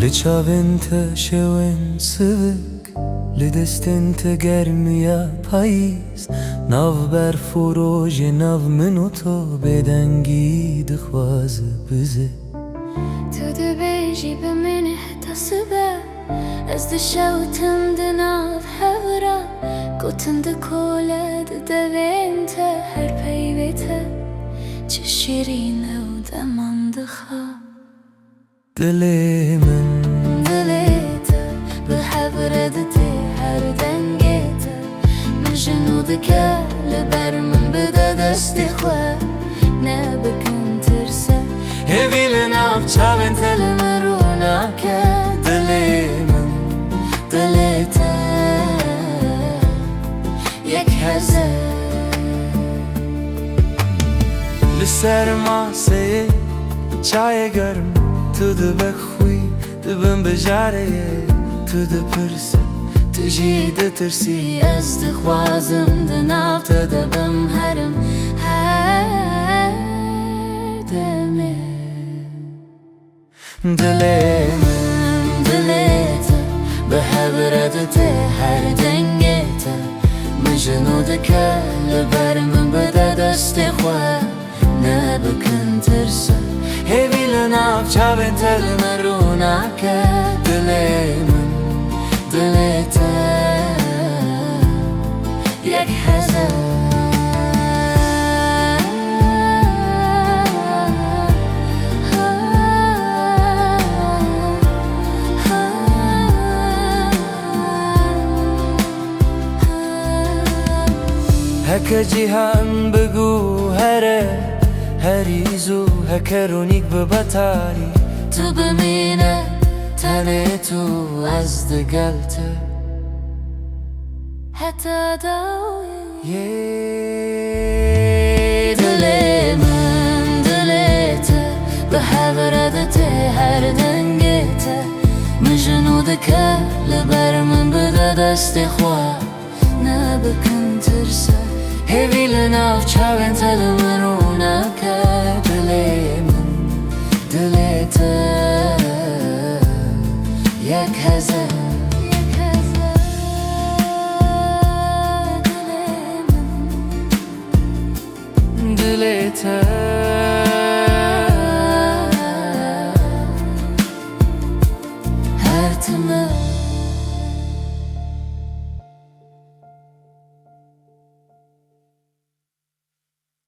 لچاوین تا شوین سوک لدستن تا گرمیا پاییز ناو بر فروج ناو منو تو بدنگی دخواز بزه تو دبیجی به من حتاسبه از دشوتم دناف هورا گوتن دکوله دوین تا هر پیویته چه شیرینه و دمان دخواه دلی من دلیتا به حبردتی هر دنگیتا مجنود که لبر من بده دستی خواه نبکن ترسه هیویل ناف چاوین تا تلمرونا که دلی من دلیتا یک هزار لسر ماسه چای گرم تو ده بخوی ده بم بجاره تو ده پرسه تجی ده ترسی از دخوازم دناف تا دبم هرم هر دمه دلی من دلیتا به حبردت هر دنگیتا مجنود که لبر من بده دست خواه نبکن ترسه هیویل ناف چاوین تا لمرونا که دلی من دلیتا یک هزار هکا جیهان بگو هره هریزو هکرونیک ببتاری تو بمینه تنه تو از دگلته حتی داوی دلی من دلیته به حبردته هر دنگیته مجنود که لبر من بده دست خواه نبکن ترسه هیویل ناف چاوین تا لمرونا که دلی من دلیته یک هزار دلیتا هر تمام